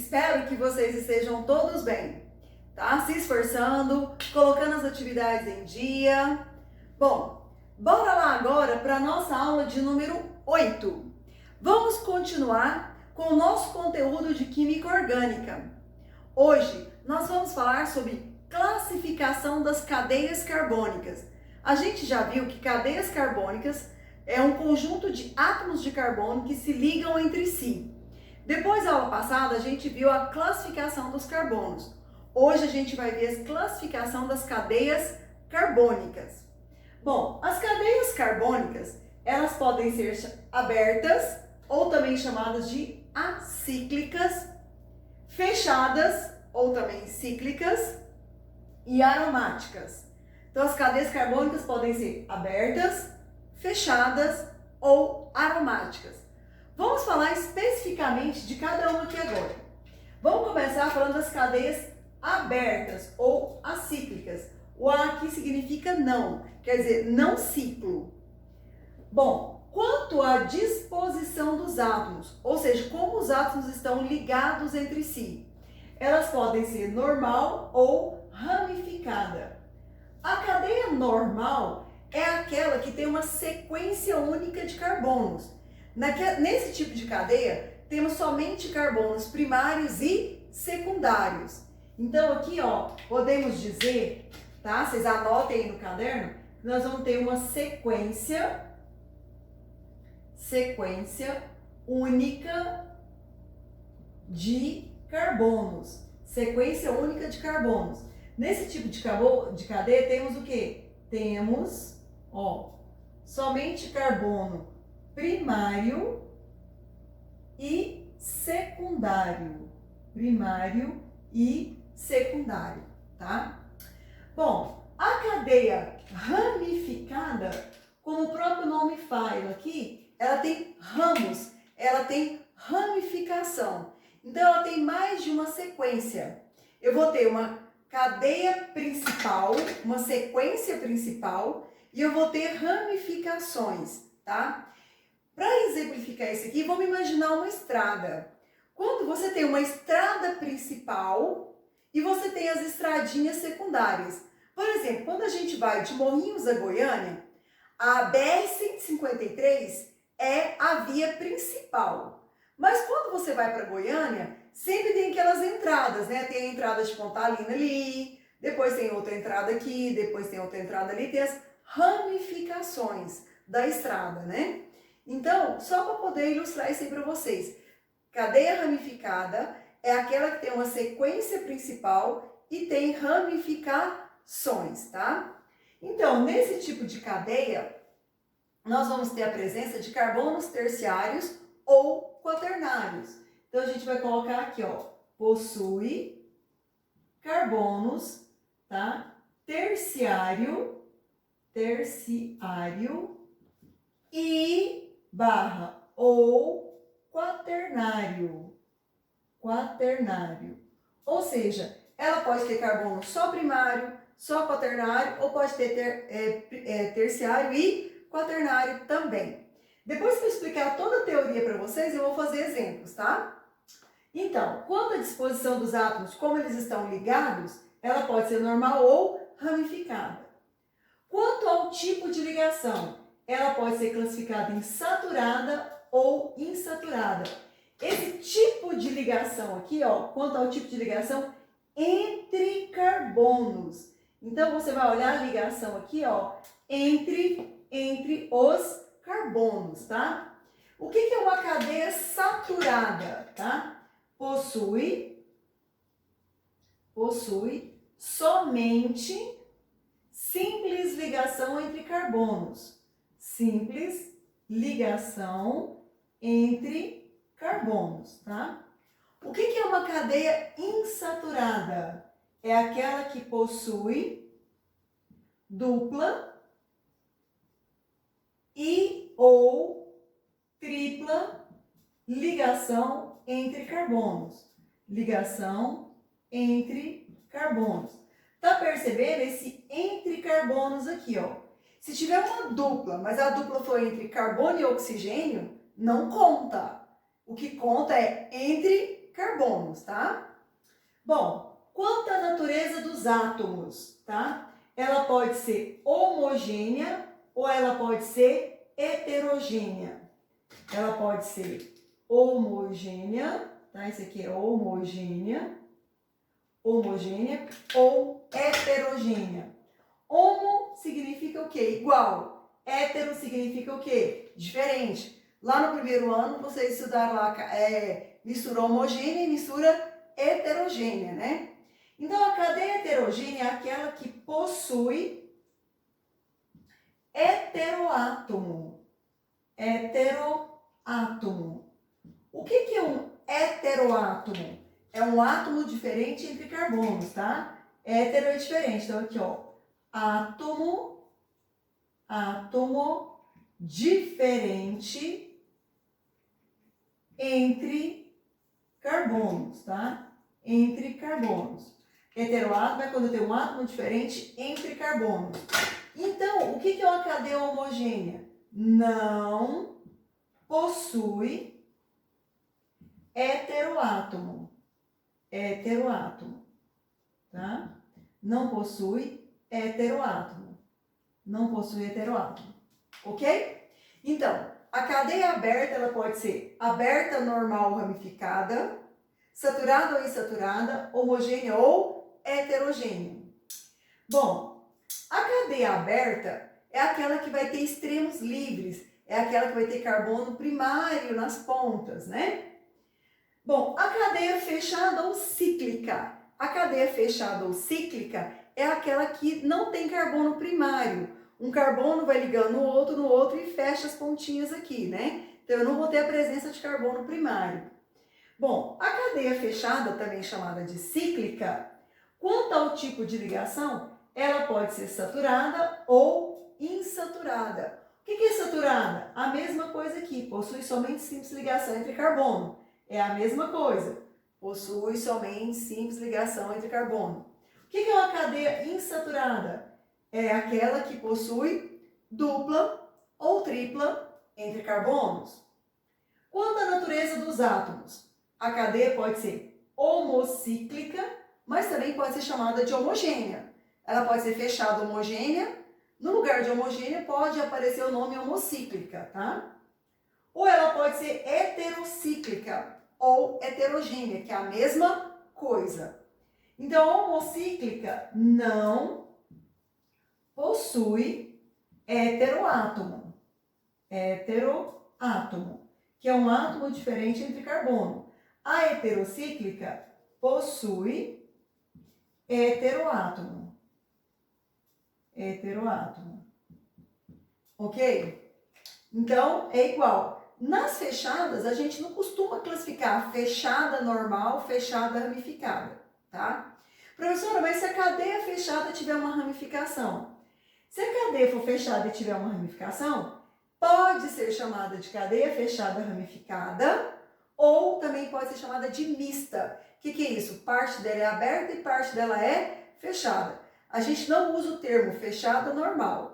Espero que vocês estejam todos bem, tá? Se esforçando, colocando as atividades em dia. Bom, bora lá agora para a nossa aula de número 8. Vamos continuar com o nosso conteúdo de Química Orgânica. Hoje nós vamos falar sobre classificação das cadeias carbônicas. A gente já viu que cadeias carbônicas é um conjunto de átomos de carbono que se ligam entre si. Depois da aula passada, a gente viu a classificação dos carbonos. Hoje a gente vai ver a classificação das cadeias carbônicas. Bom, as cadeias carbônicas, elas podem ser abertas ou também chamadas de acíclicas, fechadas ou também cíclicas e aromáticas. Então as cadeias carbônicas podem ser abertas, fechadas ou aromáticas. Vamos falar especificamente de cada uma aqui agora. Vamos começar falando das cadeias abertas ou acíclicas. O A aqui significa não, quer dizer, não ciclo. Bom, quanto à disposição dos átomos, ou seja, como os átomos estão ligados entre si, elas podem ser normal ou ramificada. A cadeia normal é aquela que tem uma sequência única de carbonos. Nesse tipo de cadeia, temos somente carbonos primários e secundários. Então aqui, ó, podemos dizer, tá? Vocês anotem aí no caderno, que nós vamos ter uma sequência única de carbonos. Sequência única de carbonos. Nesse tipo de cadeia, temos o quê? Temos, ó, somente carbono primário e secundário. Primário e secundário, tá? Bom, a cadeia ramificada, como o próprio nome fala aqui, ela tem ramos, ela tem ramificação. Então, ela tem mais de uma sequência. Eu vou ter uma cadeia principal, uma sequência principal, e eu vou ter ramificações, tá? Para exemplificar isso aqui, vamos imaginar uma estrada. Quando você tem uma estrada principal e você tem as estradinhas secundárias. Por exemplo, quando a gente vai de Morrinhos a Goiânia, a BR-153 é a via principal. Mas quando você vai para Goiânia, sempre tem aquelas entradas, né? Tem a entrada de Pontalina ali, depois tem outra entrada aqui, depois tem outra entrada ali, tem as ramificações da estrada, né? Então, só para poder ilustrar isso aí para vocês, cadeia ramificada é aquela que tem uma sequência principal e tem ramificações, tá? Então, nesse tipo de cadeia, nós vamos ter a presença de carbonos terciários ou quaternários. Então, a gente vai colocar aqui, ó, possui carbonos, tá? Terciário e ou quaternário. Ou seja, ela pode ter carbono só primário, só quaternário, ou pode ter terciário e quaternário também. Depois que eu explicar toda a teoria para vocês, eu vou fazer exemplos, tá? Então, quanto à disposição dos átomos, como eles estão ligados, ela pode ser normal ou ramificada. Quanto ao tipo de ligação, ela pode ser classificada em saturada ou insaturada. Esse tipo de ligação aqui, ó, quanto ao tipo de ligação entre carbonos. Então, você vai olhar a ligação aqui, ó, entre os carbonos, tá? O que é uma cadeia saturada, tá? Possui somente simples ligação entre carbonos. Simples ligação entre carbonos, tá? O que é uma cadeia insaturada? É aquela que possui dupla e ou tripla ligação entre carbonos. Ligação entre carbonos. Tá percebendo esse entre carbonos aqui, ó? Se tiver uma dupla, mas a dupla for entre carbono e oxigênio, não conta. O que conta é entre carbonos, tá? Bom, quanto à natureza dos átomos, tá? Ela pode ser homogênea ou ela pode ser heterogênea. Ela pode ser homogênea, tá? Isso aqui é homogênea ou heterogênea. Homo significa o quê? Igual. Hétero significa o quê? Diferente. Lá no primeiro ano, vocês estudaram lá mistura homogênea e mistura heterogênea, né? Então, a cadeia heterogênea é aquela que possui heteroátomo. Heteroátomo. O que é um heteroátomo? É um átomo diferente entre carbonos, tá? Hétero é diferente. Então, aqui, ó. Átomo diferente entre carbonos, tá? Entre carbonos. Heteroátomo é quando tem um átomo diferente entre carbonos. Então, o que é uma cadeia homogênea? Não possui heteroátomo. Heteroátomo, tá? Não possui heteroátomo. Não possui heteroátomo, ok? Então, a cadeia aberta, ela pode ser aberta, normal, ramificada, saturada ou insaturada, homogênea ou heterogênea. Bom, a cadeia aberta é aquela que vai ter extremos livres, é aquela que vai ter carbono primário nas pontas, né? Bom, a cadeia fechada ou cíclica. A cadeia fechada ou cíclica é aquela que não tem carbono primário. Um carbono vai ligando no outro e fecha as pontinhas aqui, né? Então, eu não vou ter a presença de carbono primário. Bom, a cadeia fechada, também chamada de cíclica, quanto ao tipo de ligação, ela pode ser saturada ou insaturada. O que é saturada? A mesma coisa aqui, possui somente simples ligação entre carbono. É a mesma coisa, possui somente simples ligação entre carbono. O que é uma cadeia insaturada? É aquela que possui dupla ou tripla entre carbonos. Quanto à natureza dos átomos, a cadeia pode ser homocíclica, mas também pode ser chamada de homogênea. Ela pode ser fechada homogênea, no lugar de homogênea pode aparecer o nome homocíclica, tá? Ou ela pode ser heterocíclica ou heterogênea, que é a mesma coisa. Então, a homocíclica não possui heteroátomo. Heteroátomo, que é um átomo diferente entre carbono. A heterocíclica possui heteroátomo. Heteroátomo. Ok? Então, é igual. Nas fechadas, a gente não costuma classificar fechada normal, fechada ramificada, tá? Professora, mas se a cadeia fechada tiver uma ramificação, se a cadeia for fechada e tiver uma ramificação, pode ser chamada de cadeia fechada ramificada ou também pode ser chamada de mista. O que é isso? Parte dela é aberta e parte dela é fechada. A gente não usa o termo fechada normal.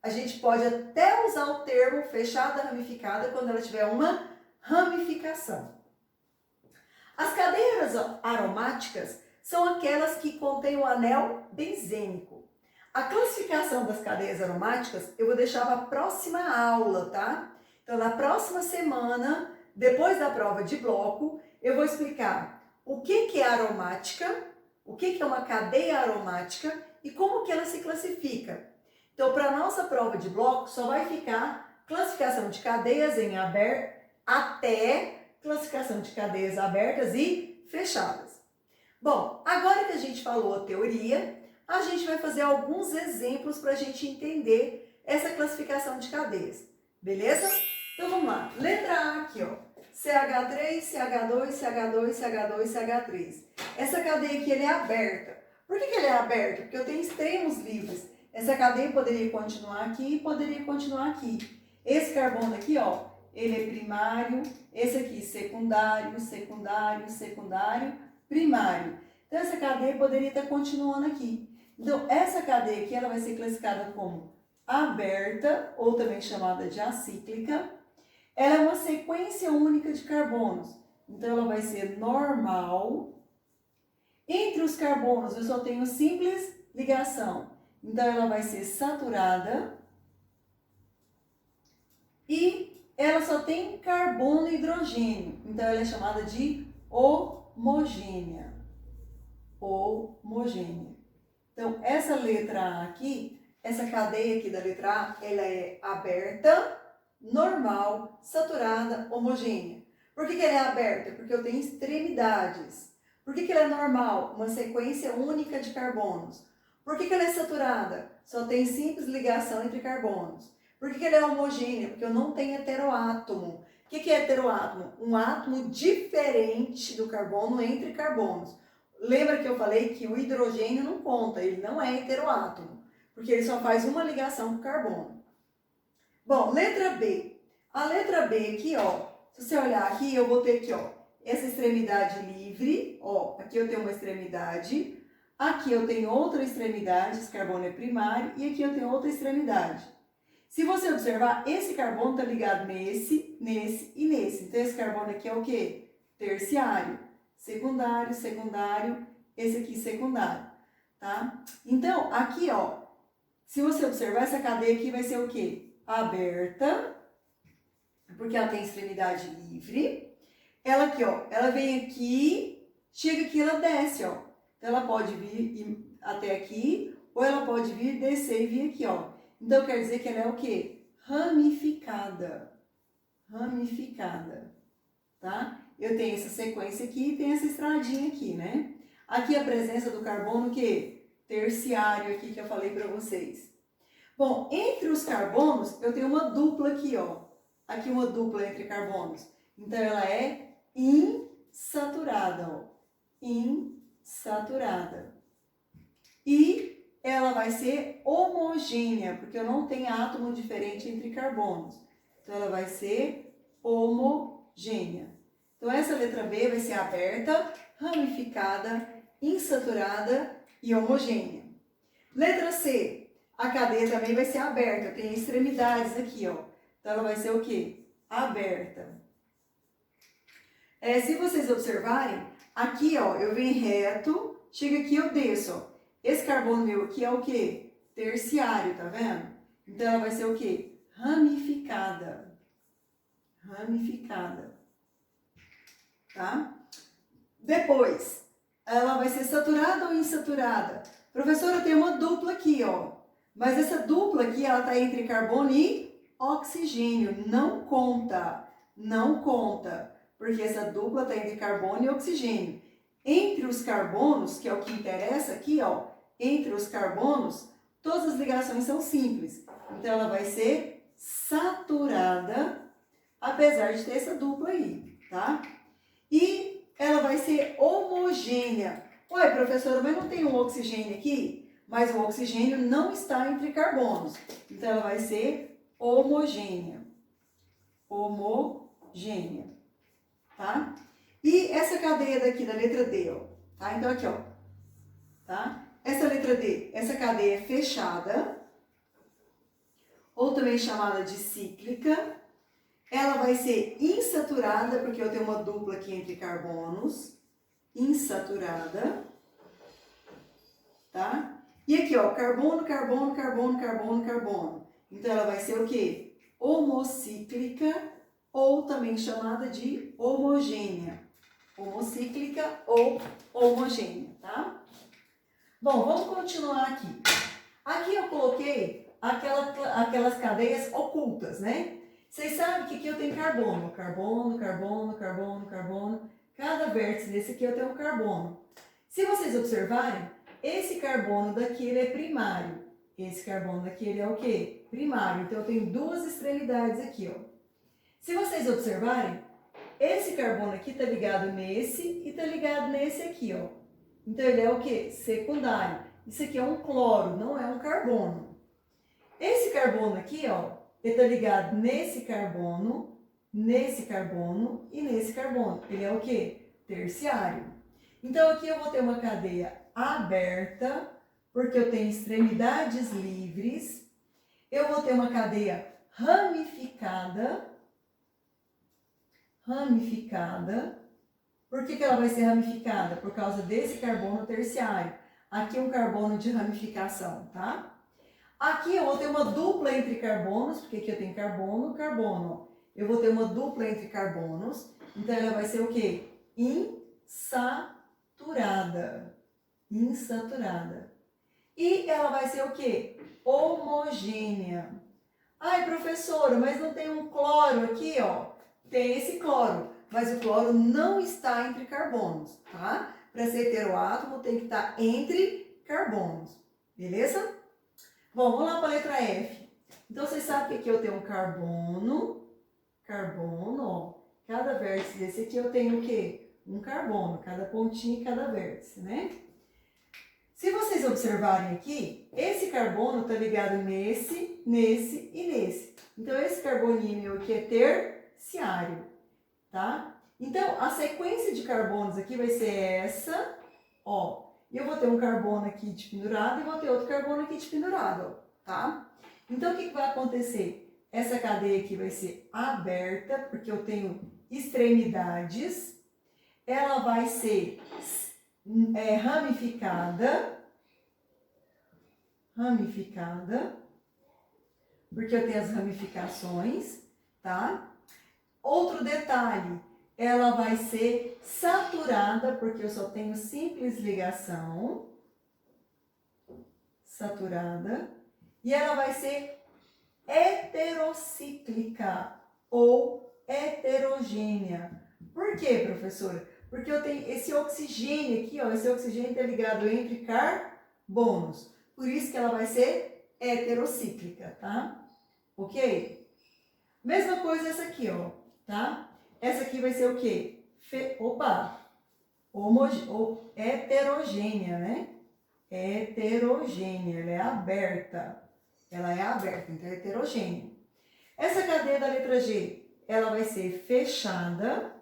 A gente pode até usar o termo fechada ramificada quando ela tiver uma ramificação. As cadeias aromáticas são aquelas que contêm o anel benzênico. A classificação das cadeias aromáticas eu vou deixar para a próxima aula, tá? Então, na próxima semana, depois da prova de bloco, eu vou explicar o que é aromática, o que é uma cadeia aromática e como que ela se classifica. Então, para a nossa prova de bloco, só vai ficar classificação de cadeias em aberto até classificação de cadeias abertas e fechadas. Bom, agora que a gente falou a teoria, a gente vai fazer alguns exemplos para a gente entender essa classificação de cadeias, beleza? Então, vamos lá. Letra A aqui, ó. CH3, CH2, CH2, CH2, CH3. Essa cadeia aqui, ela é aberta. Por que ela é aberta? Porque eu tenho extremos livres. Essa cadeia poderia continuar aqui e poderia continuar aqui. Esse carbono aqui, ó, ele é primário. Esse aqui, secundário, secundário, secundário, primário. Então, essa cadeia poderia estar continuando aqui. Então, essa cadeia aqui, ela vai ser classificada como aberta, ou também chamada de acíclica. Ela é uma sequência única de carbonos. Então, ela vai ser normal. Entre os carbonos, eu só tenho simples ligação. Então, ela vai ser saturada. E ela só tem carbono e hidrogênio. Então, ela é chamada de homogênea. Homogênea. Então, essa letra A aqui, essa cadeia aqui da letra A, ela é aberta, normal, saturada, homogênea. Por que ela é aberta? Porque eu tenho extremidades. Por que ela é normal? Uma sequência única de carbonos. Por que ela é saturada? Só tem simples ligação entre carbonos. Por que ela é homogênea? Porque eu não tenho heteroátomo. O que é heteroátomo? Um átomo diferente do carbono entre carbonos. Lembra que eu falei que o hidrogênio não conta, ele não é heteroátomo, porque ele só faz uma ligação com o carbono. Bom, letra B. A letra B aqui, ó, se você olhar aqui, eu vou ter aqui, ó, essa extremidade livre, ó, aqui eu tenho uma extremidade, aqui eu tenho outra extremidade, esse carbono é primário, e aqui eu tenho outra extremidade. Se você observar, esse carbono está ligado nesse, nesse e nesse. Então, esse carbono aqui é o quê? Terciário. Secundário, secundário, esse aqui secundário, tá? Então, aqui, ó, se você observar, essa cadeia aqui vai ser o quê? Aberta, porque ela tem extremidade livre. Ela aqui, ó, ela vem aqui, chega aqui, ela desce, ó. Então, ela pode vir até aqui, ou ela pode vir, descer e vir aqui, ó. Então, quer dizer que ela é o quê? Ramificada. Ramificada, tá? Eu tenho essa sequência aqui e tenho essa estradinha aqui, né? Aqui a presença do carbono, o quê? Terciário aqui que eu falei para vocês. Bom, entre os carbonos, eu tenho uma dupla aqui, ó. Aqui uma dupla entre carbonos. Então, ela é insaturada, ó. Insaturada. E ela vai ser homogênea, porque eu não tenho átomo diferente entre carbonos. Então, ela vai ser homogênea. Então, essa letra B vai ser aberta, ramificada, insaturada e homogênea. Letra C, a cadeia também vai ser aberta, tem extremidades aqui, ó. Então, ela vai ser o quê? Aberta. Se vocês observarem, aqui, ó, eu venho reto, chega aqui, eu desço, ó. Esse carbono meu aqui é o quê? Terciário, tá vendo? Então, ela vai ser o quê? Ramificada. Ramificada. Tá? Depois, ela vai ser saturada ou insaturada? Professora, tem uma dupla aqui, ó. Mas essa dupla aqui, ela tá entre carbono e oxigênio. Não conta. Não conta. Porque essa dupla tá entre carbono e oxigênio. Entre os carbonos, que é o que interessa aqui, ó. Entre os carbonos, todas as ligações são simples. Então, ela vai ser saturada, apesar de ter essa dupla aí, tá? E ela vai ser homogênea. Ué, professora, mas não tem um oxigênio aqui? Mas o oxigênio não está entre carbonos. Então, ela vai ser homogênea. Homogênea. Tá? E essa cadeia daqui, da letra D, ó. Tá? Então, aqui, ó. Tá? Essa letra D, essa cadeia é fechada, ou também chamada de cíclica. Ela vai ser insaturada, porque eu tenho uma dupla aqui entre carbonos. Insaturada. Tá? E aqui, ó, carbono, carbono, carbono, carbono, carbono. Então, ela vai ser o quê? Homocíclica, ou também chamada de homogênea. Homocíclica ou homogênea, tá? Bom, vamos continuar aqui. Aqui eu coloquei aquelas cadeias ocultas, né? Vocês sabem que aqui eu tenho carbono. Carbono, carbono, carbono, carbono. Cada vértice desse aqui eu tenho um carbono. Se vocês observarem, esse carbono daqui ele é primário. Esse carbono daqui ele é o quê? Primário. Então eu tenho duas extremidades aqui, ó. Se vocês observarem, esse carbono aqui está ligado nesse e está ligado nesse aqui, ó. Então, ele é o quê? Secundário. Isso aqui é um cloro, não é um carbono. Esse carbono aqui, ó, ele está ligado nesse carbono e nesse carbono. Ele é o quê? Terciário. Então, aqui eu vou ter uma cadeia aberta, porque eu tenho extremidades livres. Eu vou ter uma cadeia ramificada. Por que ela vai ser ramificada? Por causa desse carbono terciário. Aqui é um carbono de ramificação, tá? Aqui eu vou ter uma dupla entre carbonos, porque aqui eu tenho carbono, carbono. Eu vou ter uma dupla entre carbonos, então ela vai ser o quê? Insaturada. Insaturada. E ela vai ser o quê? Homogênea. Ai, professora, mas não tem um cloro aqui, ó? Tem esse cloro, mas o cloro não está entre carbonos, tá? Para ser heteroátomo tem que estar entre carbonos, beleza? Bom, vamos lá para a letra F. Então, vocês sabem que aqui eu tenho um carbono, ó. Cada vértice desse aqui eu tenho o quê? Um carbono, cada pontinho e cada vértice, né? Se vocês observarem aqui, esse carbono está ligado nesse, nesse e nesse. Então, esse carboninho meu aqui é terciário, tá? Então, a sequência de carbonos aqui vai ser essa, ó. E eu vou ter um carbono aqui de pendurado e vou ter outro carbono aqui de pendurado, ó, tá? Então, o que vai acontecer? Essa cadeia aqui vai ser aberta, porque eu tenho extremidades. Ela vai ser ramificada, porque eu tenho as ramificações, tá? Outro detalhe, ela vai ser saturada, porque eu só tenho simples ligação, saturada, e ela vai ser heterocíclica ou heterogênea. Por quê, professora? Porque eu tenho esse oxigênio aqui, ó, esse oxigênio está ligado entre carbonos. Por isso que ela vai ser heterocíclica, tá? Ok? Mesma coisa essa aqui, ó, tá? Essa aqui vai ser o quê? Heterogênea, né? Heterogênea, ela é aberta. Ela é aberta, então é heterogênea. Essa cadeia da letra G, ela vai ser fechada.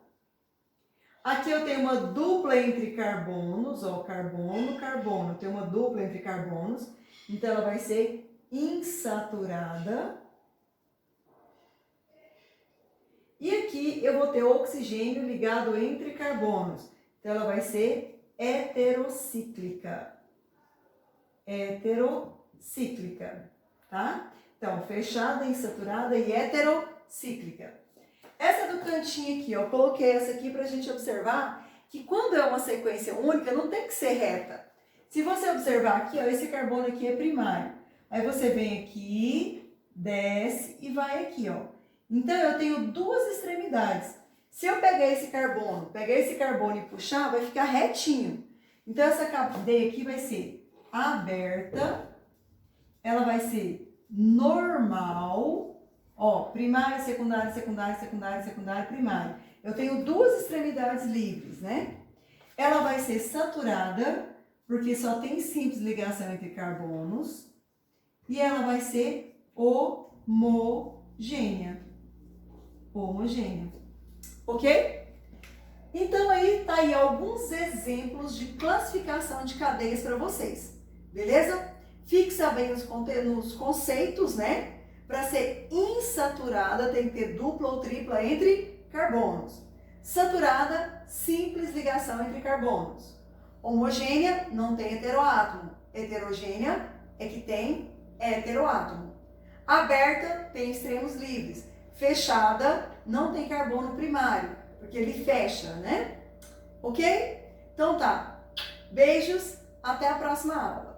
Aqui eu tenho uma dupla entre carbonos, ó, carbono, carbono. Eu tenho uma dupla entre carbonos, então ela vai ser insaturada. E aqui eu vou ter oxigênio ligado entre carbonos, então ela vai ser heterocíclica. Heterocíclica, tá? Então, fechada, insaturada e heterocíclica. Essa do cantinho aqui, ó, coloquei essa aqui para a gente observar que quando é uma sequência única, não tem que ser reta. Se você observar aqui, ó, esse carbono aqui é primário. Aí você vem aqui, desce e vai aqui, ó. Então, eu tenho duas extremidades. Se eu pegar esse carbono e puxar, vai ficar retinho. Então, essa cadeia aqui vai ser aberta, ela vai ser normal. Ó, primária, secundária, secundária, secundária, secundária, primária. Eu tenho duas extremidades livres, né? Ela vai ser saturada, porque só tem simples ligação entre carbonos. E ela vai ser homogênea. Homogênea. Ok? Então, aí tá aí alguns exemplos de classificação de cadeias para vocês. Beleza? Fixa bem nos conceitos, né? Para ser insaturada, tem que ter dupla ou tripla entre carbonos. Saturada, simples ligação entre carbonos. Homogênea, não tem heteroátomo. Heterogênea é que tem heteroátomo. Aberta, tem extremos livres. Fechada, não tem carbono primário, porque ele fecha, né? Ok? Então tá. Beijos, até a próxima aula.